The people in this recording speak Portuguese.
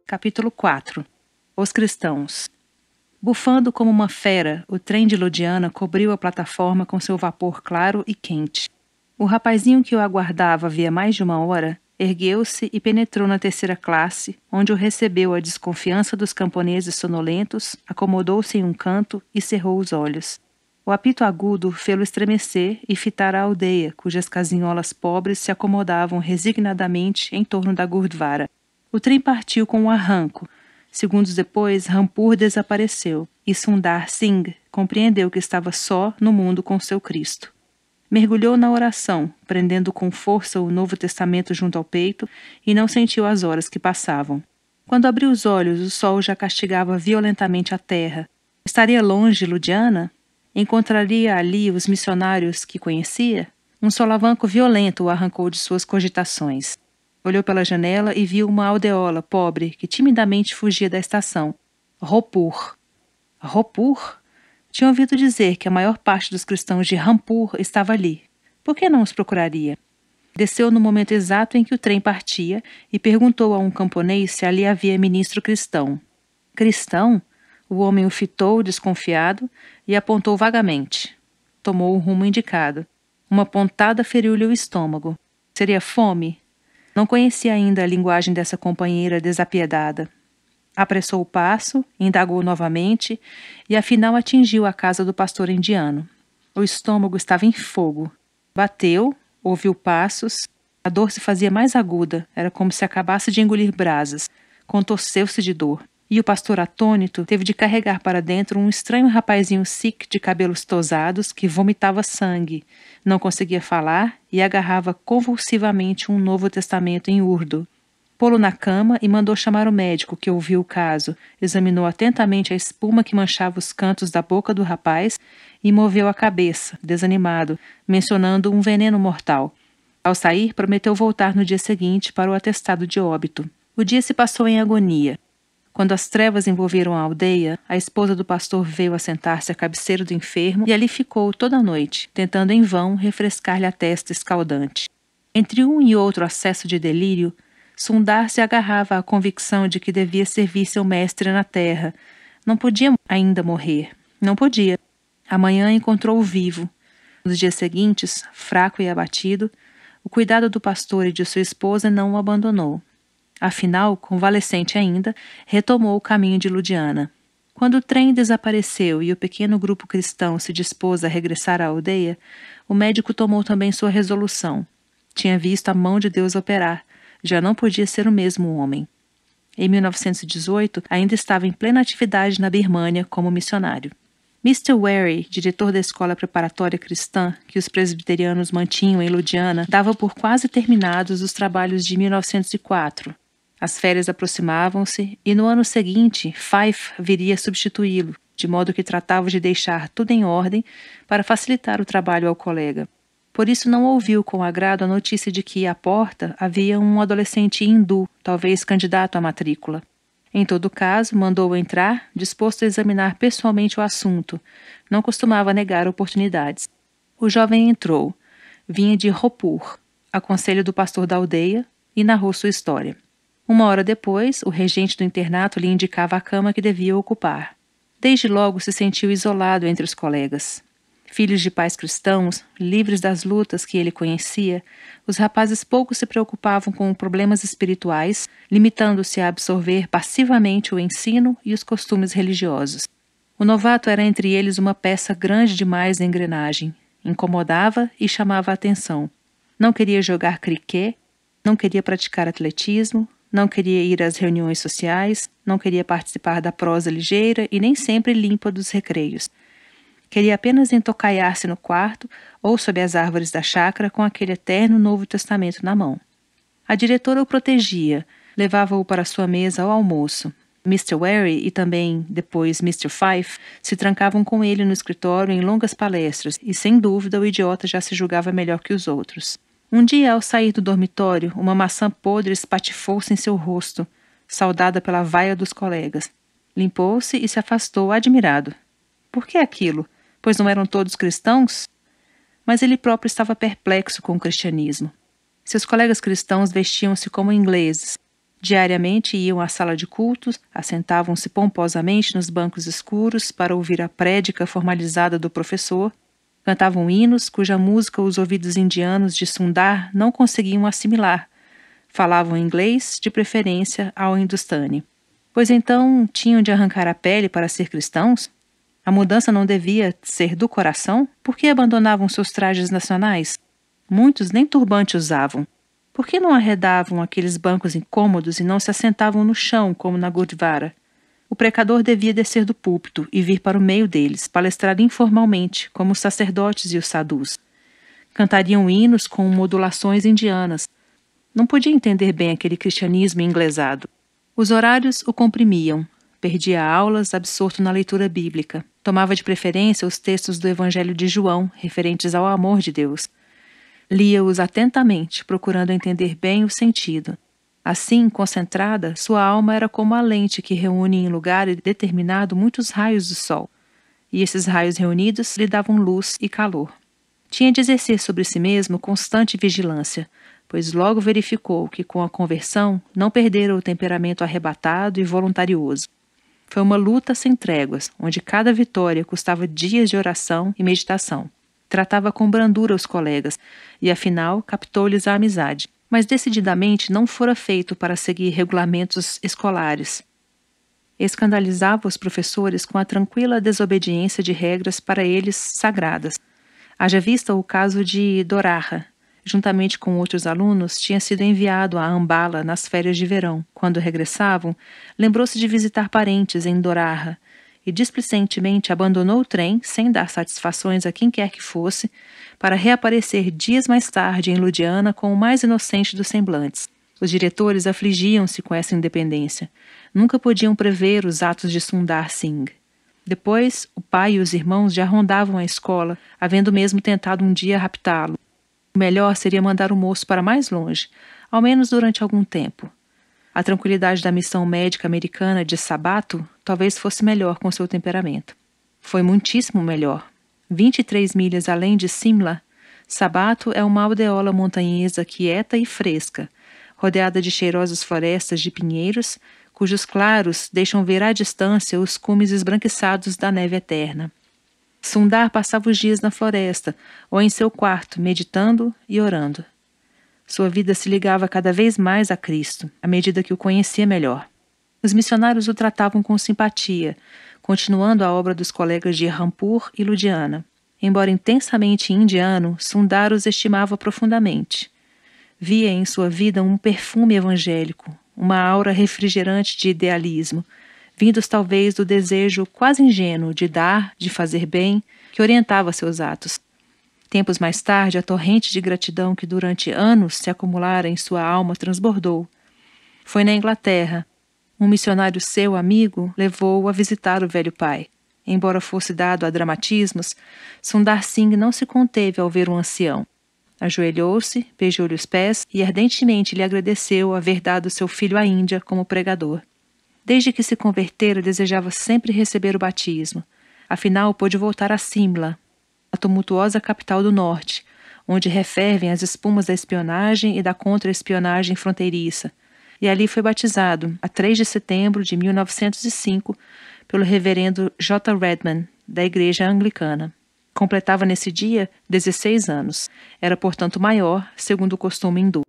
Capítulo 4. Os cristãos. Bufando como uma fera, o trem de Lodiana cobriu a plataforma com seu vapor claro e quente. O rapazinho que o aguardava havia mais de uma hora ergueu-se e penetrou na terceira classe, onde o recebeu a desconfiança dos camponeses sonolentos, acomodou-se em um canto e cerrou os olhos. O apito agudo fê-lo estremecer e fitar a aldeia, cujas casinholas pobres se acomodavam resignadamente em torno da Gurdwara. O trem partiu com um arranco. Segundos depois, Rampur desapareceu e Sundar Singh compreendeu que estava só no mundo com seu Cristo. Mergulhou na oração, prendendo com força o Novo Testamento junto ao peito, e não sentiu as horas que passavam. Quando abriu os olhos, o sol já castigava violentamente a terra. Estaria longe Lodiana? Encontraria ali os missionários que conhecia? Um solavanco violento o arrancou de suas cogitações. Olhou pela janela e viu uma aldeola pobre que timidamente fugia da estação. Ropur. Ropur? Tinha ouvido dizer que a maior parte dos cristãos de Rampur estava ali. Por que não os procuraria? Desceu no momento exato em que o trem partia e perguntou a um camponês se ali havia ministro cristão. Cristão? O homem o fitou, desconfiado, e apontou vagamente. Tomou o rumo indicado. Uma pontada feriu-lhe o estômago. Seria fome? Não conhecia ainda a linguagem dessa companheira desapiedada. Apressou o passo, indagou novamente e afinal atingiu a casa do pastor indiano. O estômago estava em fogo. Bateu, ouviu passos. A dor se fazia mais aguda, era como se acabasse de engolir brasas. Contorceu-se de dor. E o pastor atônito teve de carregar para dentro um estranho rapazinho sikh de cabelos tosados que vomitava sangue, não conseguia falar e agarrava convulsivamente um Novo Testamento em urdu. Pô-lo na cama e mandou chamar o médico, que ouviu o caso, examinou atentamente a espuma que manchava os cantos da boca do rapaz e moveu a cabeça, desanimado, mencionando um veneno mortal. Ao sair, prometeu voltar no dia seguinte para o atestado de óbito. O dia se passou em agonia. Quando as trevas envolveram a aldeia, a esposa do pastor veio assentar-se à cabeceira do enfermo e ali ficou toda a noite, tentando em vão refrescar-lhe a testa escaldante. Entre um e outro acesso de delírio, Sundar se agarrava à convicção de que devia servir seu mestre na terra. Não podia ainda morrer. Não podia. Amanhã encontrou-o vivo. Nos dias seguintes, fraco e abatido, o cuidado do pastor e de sua esposa não o abandonou. Afinal, convalescente ainda, retomou o caminho de Lodiana. Quando o trem desapareceu e o pequeno grupo cristão se dispôs a regressar à aldeia, o médico tomou também sua resolução. Tinha visto a mão de Deus operar. Já não podia ser o mesmo homem. Em 1918, ainda estava em plena atividade na Birmânia como missionário. Mr. Wary, diretor da escola preparatória cristã que os presbiterianos mantinham em Lodiana, dava por quase terminados os trabalhos de 1904. As férias aproximavam-se e no ano seguinte Fife viria substituí-lo, de modo que tratava de deixar tudo em ordem para facilitar o trabalho ao colega. Por isso não ouviu com agrado a notícia de que, à porta, havia um adolescente hindu, talvez candidato à matrícula. Em todo caso, mandou-o entrar, disposto a examinar pessoalmente o assunto. Não costumava negar oportunidades. O jovem entrou. Vinha de Ropur, a conselho do pastor da aldeia, e narrou sua história. Uma hora depois, o regente do internato lhe indicava a cama que devia ocupar. Desde logo se sentiu isolado entre os colegas. Filhos de pais cristãos, livres das lutas que ele conhecia, os rapazes pouco se preocupavam com problemas espirituais, limitando-se a absorver passivamente o ensino e os costumes religiosos. O novato era entre eles uma peça grande demais na engrenagem. Incomodava e chamava a atenção. Não queria jogar criquet, não queria praticar atletismo, não queria ir às reuniões sociais, não queria participar da prosa ligeira e nem sempre limpa dos recreios. Queria apenas entocaiar-se no quarto ou sob as árvores da chácara com aquele eterno Novo Testamento na mão. A diretora o protegia, levava-o para sua mesa ao almoço. Mr. Wary e também, depois, Mr. Fife se trancavam com ele no escritório em longas palestras e, sem dúvida, o idiota já se julgava melhor que os outros. Um dia, ao sair do dormitório, uma maçã podre espatifou-se em seu rosto, saudada pela vaia dos colegas. Limpou-se e se afastou, admirado. Por que aquilo? Pois não eram todos cristãos? Mas ele próprio estava perplexo com o cristianismo. Seus colegas cristãos vestiam-se como ingleses. Diariamente iam à sala de cultos, assentavam-se pomposamente nos bancos escuros para ouvir a prédica formalizada do professor, cantavam hinos cuja música os ouvidos indianos de Sundar não conseguiam assimilar, falavam inglês, de preferência ao hindustani. Pois então tinham de arrancar a pele para ser cristãos? A mudança não devia ser do coração? Por que abandonavam seus trajes nacionais? Muitos nem turbante usavam. Por que não arredavam aqueles bancos incômodos e não se assentavam no chão, como na Gurdwara? O precador devia descer do púlpito e vir para o meio deles, palestrar informalmente, como os sacerdotes e os sadhus. Cantariam hinos com modulações indianas. Não podia entender bem aquele cristianismo inglesado. Os horários o comprimiam. Perdia aulas, absorto na leitura bíblica. Tomava de preferência os textos do Evangelho de João, referentes ao amor de Deus. Lia-os atentamente, procurando entender bem o sentido. Assim, concentrada, sua alma era como a lente que reúne em lugar determinado muitos raios do sol, e esses raios reunidos lhe davam luz e calor. Tinha de exercer sobre si mesmo constante vigilância, pois logo verificou que, com a conversão, não perdera o temperamento arrebatado e voluntarioso. Foi uma luta sem tréguas, onde cada vitória custava dias de oração e meditação. Tratava com brandura os colegas e, afinal, captou-lhes a amizade. Mas decididamente não fora feito para seguir regulamentos escolares. Escandalizava os professores com a tranquila desobediência de regras para eles sagradas. Haja vista o caso de Doraha. Juntamente com outros alunos, tinha sido enviado a Ambala nas férias de verão. Quando regressavam, lembrou-se de visitar parentes em Doraha e displicentemente abandonou o trem, sem dar satisfações a quem quer que fosse, para reaparecer dias mais tarde em Ludhiana com o mais inocente dos semblantes. Os diretores afligiam-se com essa independência. Nunca podiam prever os atos de Sundar Singh. Depois, o pai e os irmãos já rondavam a escola, havendo mesmo tentado um dia raptá-lo. O melhor seria mandar o moço para mais longe, ao menos durante algum tempo. A tranquilidade da missão médica americana de Sabato talvez fosse melhor com seu temperamento. Foi muitíssimo melhor. 23 milhas além de Simla, Sabato é uma aldeola montanhesa quieta e fresca, rodeada de cheirosas florestas de pinheiros, cujos claros deixam ver à distância os cumes esbranquiçados da neve eterna. Sundar passava os dias na floresta ou em seu quarto, meditando e orando. Sua vida se ligava cada vez mais a Cristo, à medida que o conhecia melhor. Os missionários o tratavam com simpatia, continuando a obra dos colegas de Rampur e Ludhiana. Embora intensamente indiano, Sundar os estimava profundamente. Via em sua vida um perfume evangélico, uma aura refrigerante de idealismo, vindos talvez do desejo quase ingênuo de dar, de fazer bem, que orientava seus atos. Tempos mais tarde, a torrente de gratidão que durante anos se acumulara em sua alma transbordou. Foi na Inglaterra. Um missionário seu amigo levou-o a visitar o velho pai. Embora fosse dado a dramatismos, Sundar Singh não se conteve ao ver o ancião. Ajoelhou-se, beijou-lhe os pés e ardentemente lhe agradeceu haver dado seu filho à Índia como pregador. Desde que se convertera, desejava sempre receber o batismo. Afinal, pôde voltar a Simla, a tumultuosa capital do norte, onde refervem as espumas da espionagem e da contra-espionagem fronteiriça, e ali foi batizado, a 3 de setembro de 1905, pelo reverendo J. Redman, da Igreja Anglicana. Completava nesse dia 16 anos. Era, portanto, maior, segundo o costume hindu.